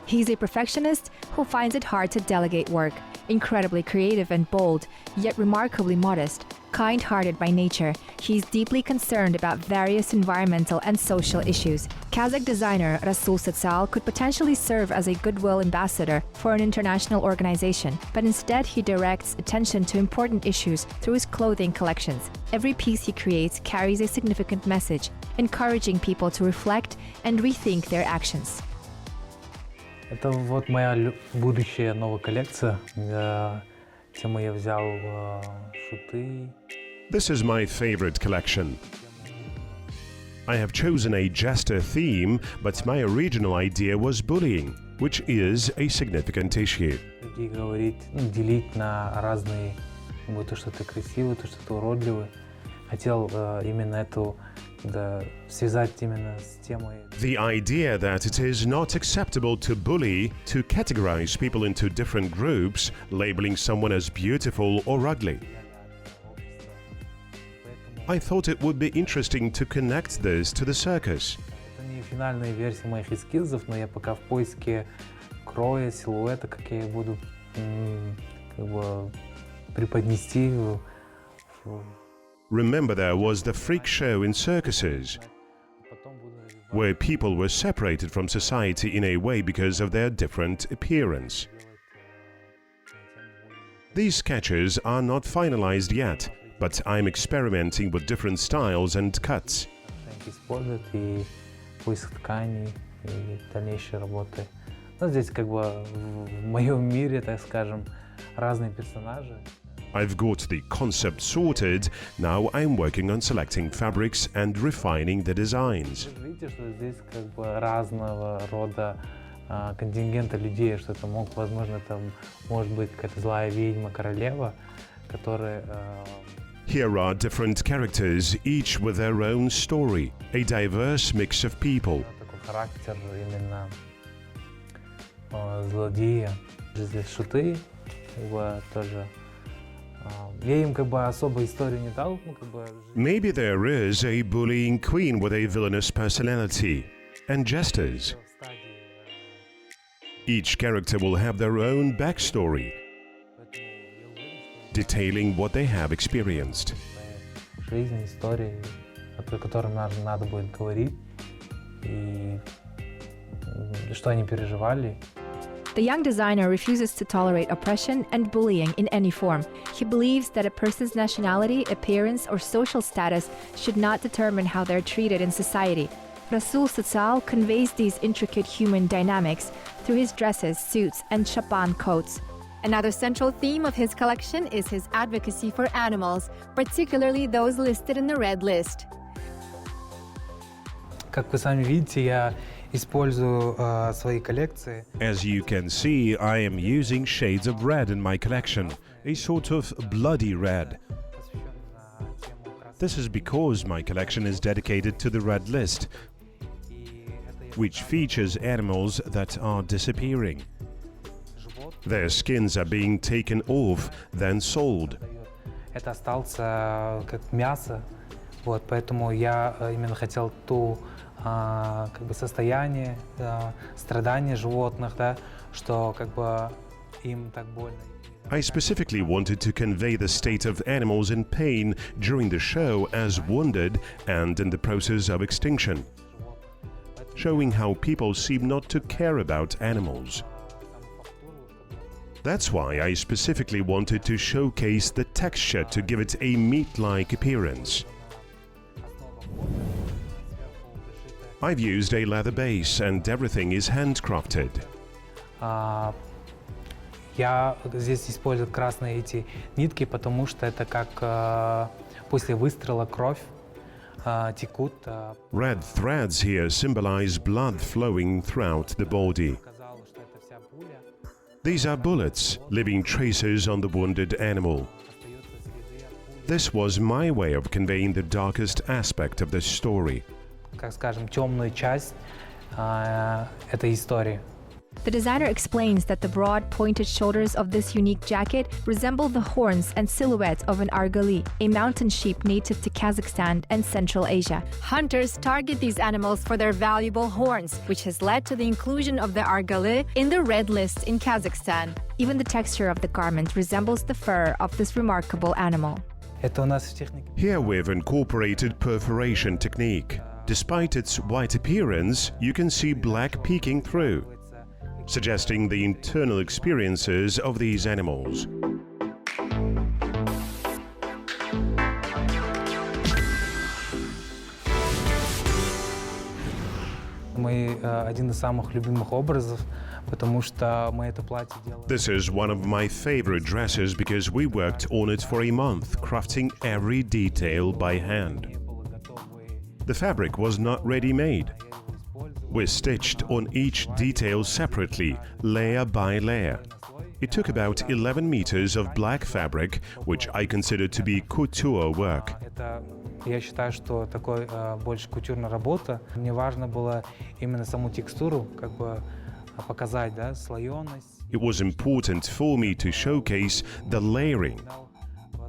He's a perfectionist who finds it hard to delegate work, incredibly creative and bold, yet remarkably modest. Kind-hearted by nature, he's deeply concerned about various environmental and social issues. Kazakh designer Rassul Social could potentially serve as a goodwill ambassador for an international organization, but instead he directs attention to important issues through his clothing collections. Every piece he creates carries a significant message, encouraging people to reflect and rethink their actions. Это вот моя будущая новая коллекция. Тему я взял шуты. This is my favorite collection. I have chosen a jester theme, but my original idea was bullying, which is a significant issue. Людей говорить, делить на разные, то, что ты красивый, то, что ты уродливый. Хотел именно эту связать именно с темой. The idea that it is not acceptable to bully, to categorize people into different groups, labeling someone as beautiful or ugly. I thought it would be interesting to connect this to the circus. Это не финальная версия моих эскизов, но я пока в поиске кроя, силуэта, как я буду преподнести. Remember, there was the freak show in circuses, where people were separated from society in a way because of their different appearance. These sketches are not finalized yet, but I'm experimenting with different styles and cuts. И поиск тканей, и дальнейшей работы. Но здесь в моем мире, так скажем, разные персонажи. I've got the concept sorted, now I'm working on selecting fabrics and refining the designs. Вы видите, что здесь разного рода контингента людей, что это возможно, это может быть какая-то злая ведьма, королева, которая... Here are different characters, each with their own story, a diverse mix of people. Такой характер именно злодея. Здесь шуты, тоже. Я им особо историю не дал, Maybe there is a bullying queen with a villainous personality, and jesters. Each character will have their own backstory, detailing what they have experienced. Жизнь, истории, о которых надо будет говорить, и что они переживали. The young designer refuses to tolerate oppression and bullying in any form. He believes that a person's nationality, appearance, or social status should not determine how they're treated in society. Rassul Social conveys these intricate human dynamics through his dresses, suits, and shapan coats. Another central theme of his collection is his advocacy for animals, particularly those listed in the red list. Как вы сами видите, я использую свои коллекции. As you can see, I am using shades of red in my collection, a sort of bloody red. This is because my collection is dedicated to the red list, which features animals that are disappearing. Their skins are being taken off, then sold. Это остался как мясо, поэтому я именно хотел состояние, страдания животных, что им так больно. I specifically wanted to convey the state of animals in pain during the show as wounded and in the process of extinction, showing how people seem not to care about animals. That's why I specifically wanted to showcase the texture to give it a meat-like appearance. I've used a leather base and everything is handcrafted. Я здесь использую красные эти нитки, потому что это как после выстрела кровь текут. Red threads here symbolize blood flowing throughout the body. These are bullets, leaving traces on the wounded animal. This was my way of conveying the darkest aspect of the story. Как скажем, темную часть этой истории. The designer explains that the broad, pointed shoulders of this unique jacket resemble the horns and silhouette of an argali, a mountain sheep native to Kazakhstan and Central Asia. Hunters target these animals for their valuable horns, which has led to the inclusion of the argali in the red list in Kazakhstan. Even the texture of the garment resembles the fur of this remarkable animal. Here we've incorporated perforation technique. Despite its white appearance, you can see black peeking through, suggesting the internal experiences of these animals. This is one of my favorite dresses because we worked on it for a month, crafting every detail by hand. The fabric was not ready-made. We stitched on each detail separately, layer by layer. It took about 11 meters of black fabric, which I consider to be couture work. Я считаю, что такой больше кутюрная работа. Мне важно было именно саму текстуру, как бы показать, да, слоеность. It was important for me to showcase the layering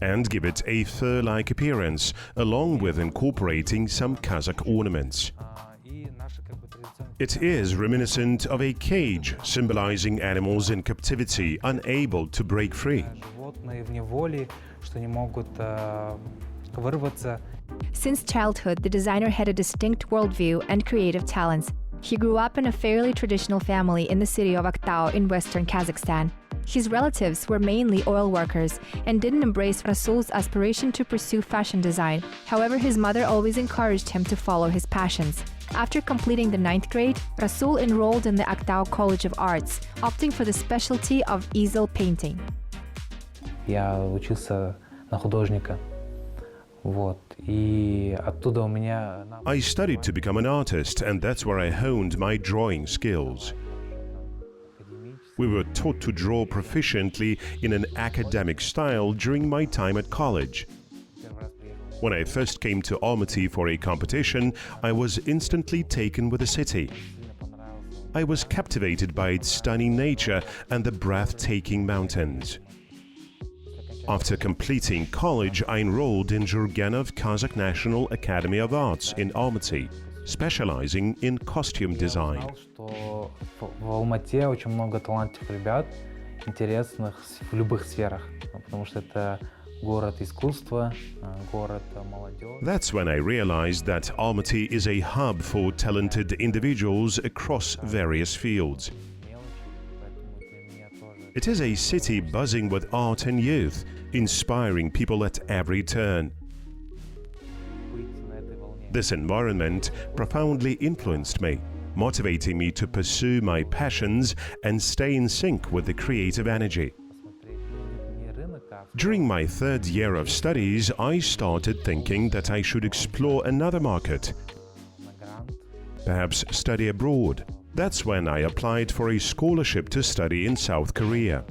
and give it a fur-like appearance, along with incorporating some Kazakh ornaments. It is reminiscent of a cage, symbolizing animals in captivity, unable to break free. Животные в неволе, что не могут вырваться. Since childhood, the designer had a distinct worldview and creative talents. He grew up in a fairly traditional family in the city of Aktau in western Kazakhstan. His relatives were mainly oil workers and didn't embrace Rassul's aspiration to pursue fashion design. However, his mother always encouraged him to follow his passions. After completing the 9th grade, Rassul enrolled in the Aktau College of Arts, opting for the specialty of easel painting. Я учился на художника. Вот. И оттуда у меня... I studied to become an artist, and that's where I honed my drawing skills. We were taught to draw proficiently in an academic style during my time at college. When I first came to Almaty for a competition, I was instantly taken with the city. I was captivated by its stunning nature and the breathtaking mountains. After completing college, I enrolled in Jurgenov Kazakh National Academy of Arts in Almaty, specializing in costume design. В Алмате очень много талантливых ребят, интересных в любых сферах, потому что это город искусства, город молодежи. That's when I realized that Almaty is a hub for talented individuals across various fields. It is a city buzzing with art and youth, inspiring people at every turn. This environment profoundly influenced me, motivating me to pursue my passions and stay in sync with the creative energy. During my 3rd year of studies, I started thinking that I should explore another market, perhaps study abroad. That's when I applied for a scholarship to study in South Korea.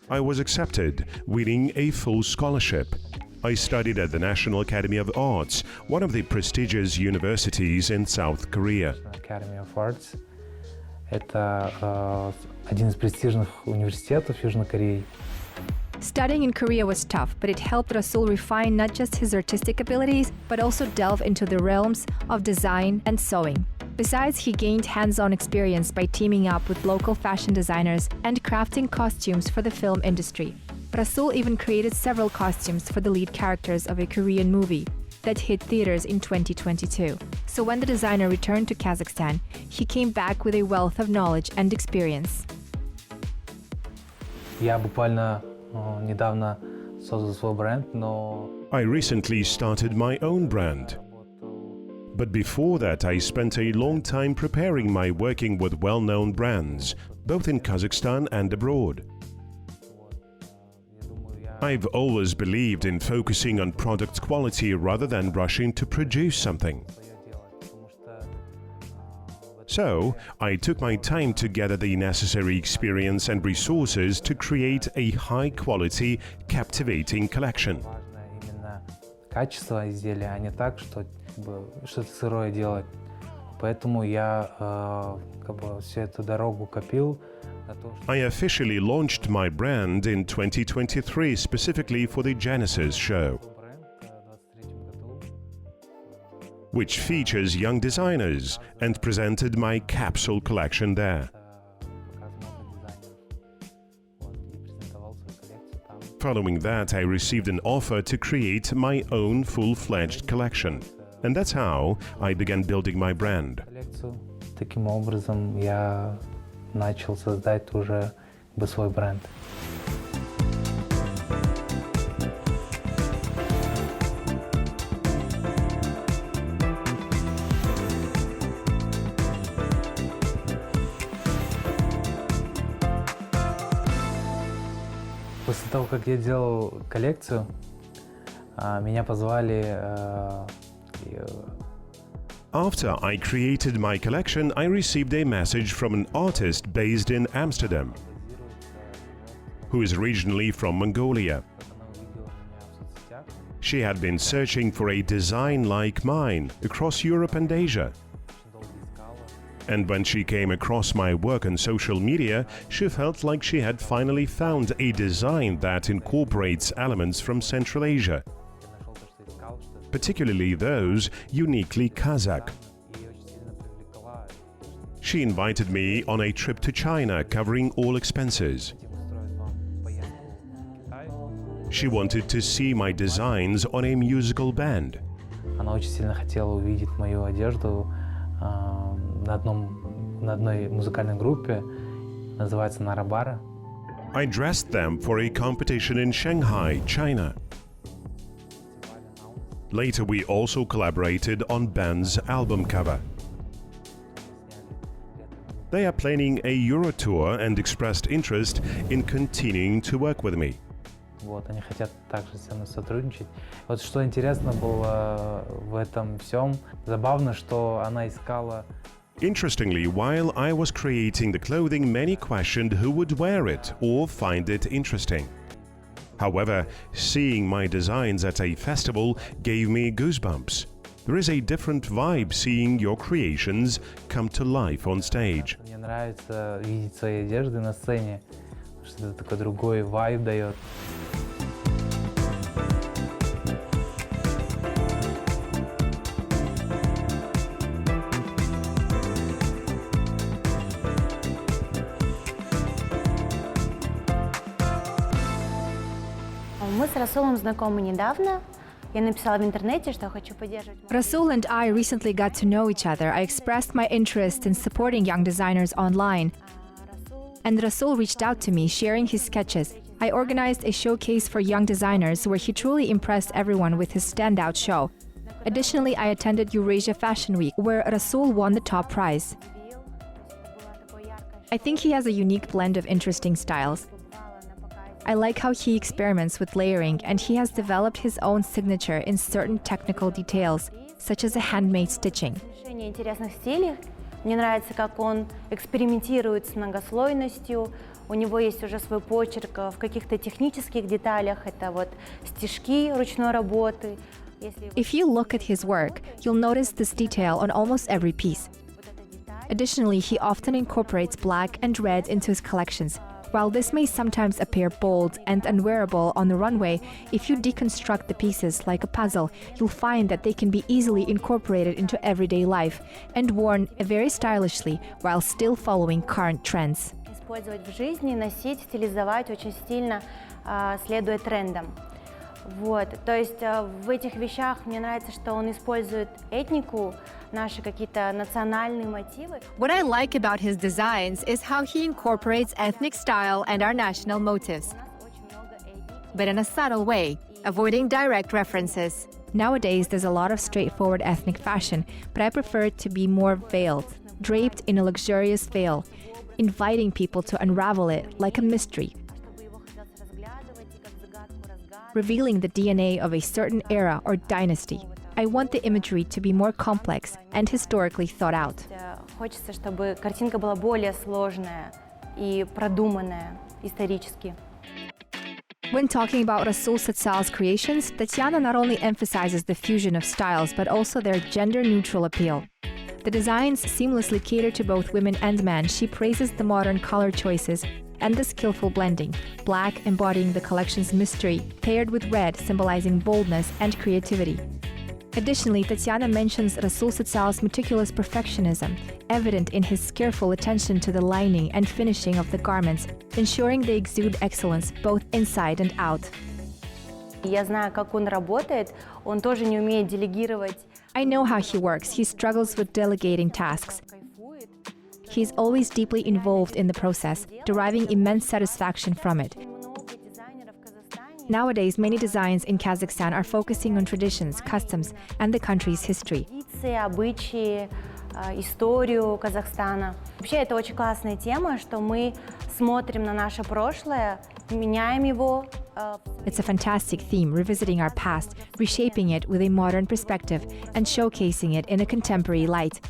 I was accepted, winning a full scholarship. I studied at the National Academy of Arts, one of the prestigious universities in South Korea. Academy of Arts – это один из престижных университетов Южной Кореи. Studying in Korea was tough, but it helped Rassul refine not just his artistic abilities, but also delve into the realms of design and sewing. Besides, he gained hands-on experience by teaming up with local fashion designers and crafting costumes for the film industry. Rassul even created several costumes for the lead characters of a Korean movie that hit theaters in 2022. So when the designer returned to Kazakhstan, he came back with a wealth of knowledge and experience. Я буквально недавно создал свой бренд, но... I recently started my own brand. But before that, I spent a long time preparing my working with well-known brands, both in Kazakhstan and abroad. I've always believed in focusing on product quality rather than rushing to produce something. So, I took my time to gather the necessary experience and resources to create a high-quality, captivating collection. Качество изделия, а не так, что что-то сырое делать. Поэтому я как бы всю эту дорогу копил. I officially launched my brand in 2023 specifically for the Genesis show, which features young designers, and presented my capsule collection there. Following that, I received an offer to create my own full-fledged collection. And that's how I began building my brand. Таким образом, я начал создать уже свой бренд. После того, как я делал коллекцию, меня позвали. After I created my collection, I received a message from an artist based in Amsterdam, who is originally from Mongolia. She had been searching for a design like mine across Europe and Asia. And when she came across my work on social media, she felt like she had finally found a design that incorporates elements from Central Asia, particularly those uniquely Kazakh. She invited me on a trip to China covering all expenses. She wanted to see my designs on a musical band. Она очень сильно хотела увидеть мою одежду на одной музыкальной группе, называется «Нарабара». I dressed them for a competition in Shanghai, China. Later, we also collaborated on band's album cover. They are planning a Euro tour and expressed interest in continuing to work with me. Вот, они хотят также со мной сотрудничать. Вот что интересно было в этом всем, забавно, что она искала. Interestingly, while I was creating the clothing, many questioned who would wear it or find it interesting. However, seeing my designs at a festival gave me goosebumps. There is a different vibe seeing your creations come to life on stage. Мне нравится видеть свои одежды на сцене, что это такой другой вайб дает. Мы с Расулом знакомы недавно. Я написала в интернете, что хочу поддерживать. Rasul and I recently got to know each other. I expressed my interest in supporting young designers online. And Rasul reached out to me, sharing his sketches. I organized a showcase for young designers where he truly impressed everyone with his standout show. Additionally, I attended Eurasia Fashion Week, where Rasul won the top prize. I think he has a unique blend of interesting styles. I like how he experiments with layering, and he has developed his own signature in certain technical details, such as a handmade stitching. Интересных стилей. Мне нравится, как он экспериментирует с многослойностью. У него есть уже свой почерк в каких-то технических деталях. Это вот стежки ручной работы. If you look at his work, you'll notice this detail on almost every piece. Additionally, he often incorporates black and red into his collections. While this may sometimes appear bold and unwearable on the runway, if you deconstruct the pieces like a puzzle, you'll find that they can be easily incorporated into everyday life and worn very stylishly while still following current trends. Использовать в жизни, носить, стилизовать очень стильно, следуя трендам. Вот, то есть в этих вещах мне нравится, что он использует этнику, наши какие-то национальные мотивы. What I like about his designs is how he incorporates ethnic style and our national motifs, but in a subtle way, avoiding direct references. Nowadays, there's a lot of straightforward ethnic fashion, but I prefer it to be more veiled, draped in a luxurious veil, inviting people to unravel it like a mystery, revealing the DNA of a certain era or dynasty. I want the imagery to be more complex and historically thought out. Хочется, чтобы картинка была более сложная и продуманная исторически. When talking about Rassul Social's creations, Tatiana not only emphasizes the fusion of styles, but also their gender-neutral appeal. The designs seamlessly cater to both women and men. She praises the modern color choices and the skillful blending, black embodying the collection's mystery, paired with red symbolizing boldness and creativity. Additionally, Tatiana mentions Rassul Social's meticulous perfectionism, evident in his careful attention to the lining and finishing of the garments, ensuring they exude excellence both inside and out. Я знаю, как он работает, он тоже не умеет делегировать. I know how he works. He struggles with delegating tasks. He's always deeply involved in the process, deriving immense satisfaction from it. Nowadays, many designs in Kazakhstan are focusing on traditions, customs, and the country's history. Традиции, обычаи, историю Казахстана. Вообще, это очень классная тема, что мы смотрим на наше прошлое, меняем его. It's a fantastic theme, revisiting our past, reshaping it with a modern perspective, and showcasing it in a contemporary light.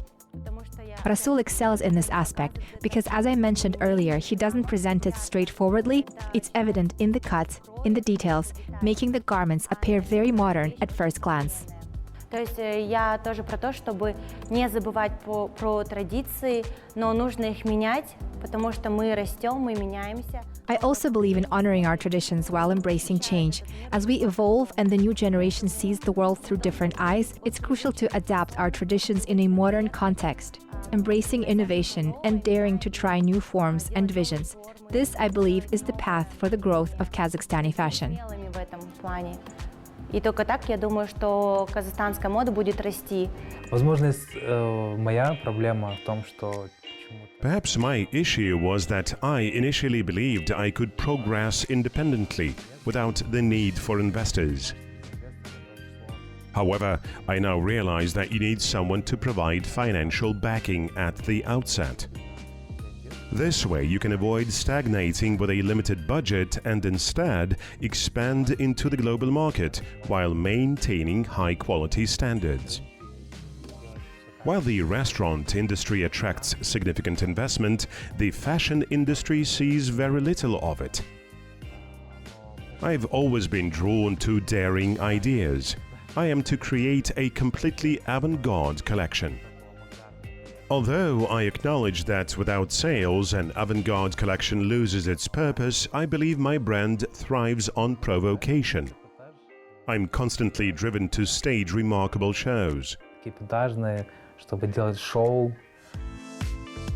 Rassul excels in this aspect because, as I mentioned earlier, he doesn't present it straightforwardly. It's evident in the cut, in the details, making the garments appear very modern at first glance. То есть я тоже про то, чтобы не забывать про традиции, но нужно их менять, потому что мы растем, мы меняемся. I also believe in honoring our traditions while embracing change. As we evolve and the new generation sees the world through different eyes, it's crucial to adapt our traditions in a modern context, embracing innovation and daring to try new forms and visions. This, I believe, is the path for the growth of Kazakhstani fashion. В этом плане. И только так, я думаю, что казахстанская мода будет расти. Возможно, моя проблема в том, что Perhaps my issue was that I initially believed I could progress independently without the need for investors. However, I now realize that you need someone to provide financial backing at the outset. This way you can avoid stagnating with a limited budget and instead expand into the global market while maintaining high-quality standards. While the restaurant industry attracts significant investment, the fashion industry sees very little of it. I've always been drawn to daring ideas. I am to create a completely avant-garde collection. Although I acknowledge that without sales, an avant-garde collection loses its purpose, I believe my brand thrives on provocation. I'm constantly driven to stage remarkable shows. эпатажные, чтобы делать шоу.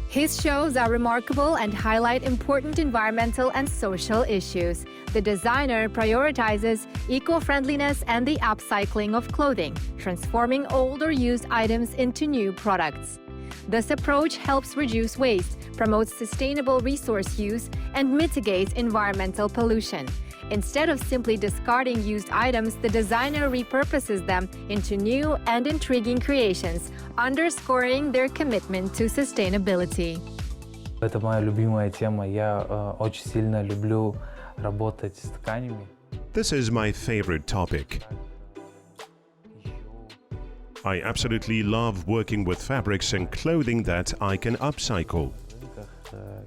His shows are remarkable and highlight important environmental and social issues. The designer prioritizes eco-friendliness and the upcycling of clothing, transforming old or used items into new products. This approach helps reduce waste, promotes sustainable resource use, and mitigates environmental pollution. Instead of simply discarding used items, the designer repurposes them into new and intriguing creations, underscoring their commitment to sustainability. Это моя любимая тема. Я очень сильно люблю работать с тканями. This is my favorite topic. I absolutely love working with fabrics and clothing that I can upcycle.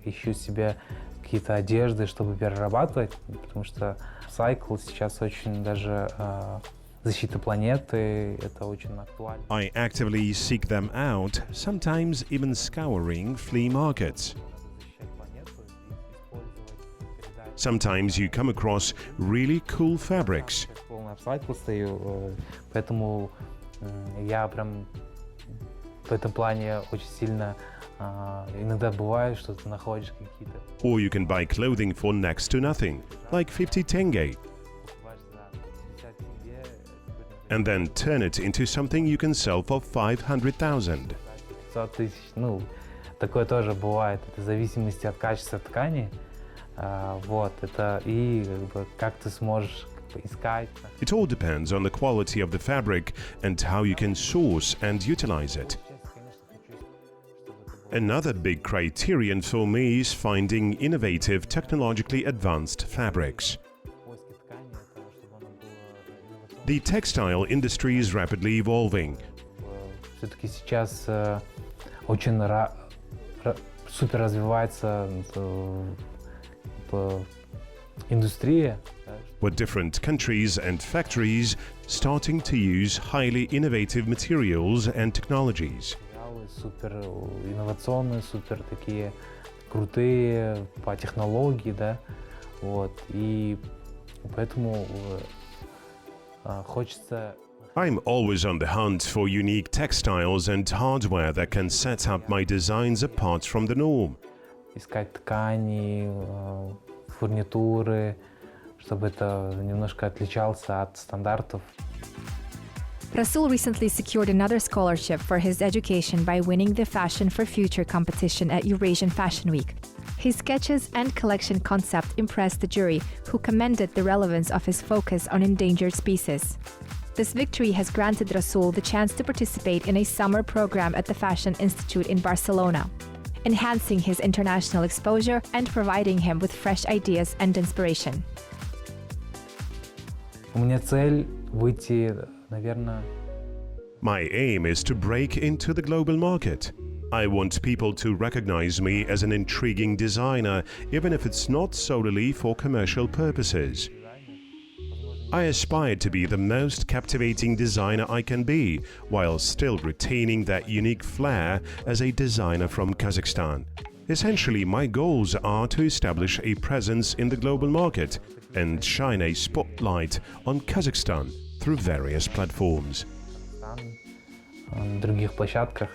Ищу себе какие-то одежды, чтобы перерабатывать, потому что сайкл сейчас очень даже защита планеты, это очень актуально. I actively seek them out, sometimes even scouring flea markets. Sometimes you come across really cool fabrics. Полный апсайкл стою, поэтому я прям в этом плане очень сильно иногда бывает, что ты находишь какие-то. Or you can buy clothing for next to nothing, like 50 tenge, and then turn it into something you can sell for 500,000. 100 тысяч, ну, такое тоже бывает. Это в зависимости от качества ткани. Вот, это и как ты сможешь искать. It all depends on the quality of the fabric and how you can source and utilize it. Another big criterion for me is finding innovative, technologically advanced fabrics. The textile industry is rapidly evolving. Все-таки сейчас очень супер развивается индустрия. With different countries and factories starting to use highly innovative materials and technologies. супер инновационные, супер такие крутые по технологии, да, вот, и поэтому хочется... I'm always on the hunt for unique textiles and hardware that can set up my designs apart from the norm. Искать ткани, фурнитуры, чтобы это немножко отличался от стандартов. Rassul recently secured another scholarship for his education by winning the Fashion for Future competition at Eurasian Fashion Week. His sketches and collection concept impressed the jury, who commended the relevance of his focus on endangered species. This victory has granted Rassul the chance to participate in a summer program at the Fashion Institute in Barcelona, enhancing his international exposure and providing him with fresh ideas and inspiration. У меня цель выйти, наверное... My aim is to break into the global market. I want people to recognize me as an intriguing designer, even if it's not solely for commercial purposes. I aspire to be the most captivating designer I can be, while still retaining that unique flair as a designer from Kazakhstan. Essentially, my goals are to establish a presence in the global market and shine a spotlight on Kazakhstan through various platforms. На других площадках.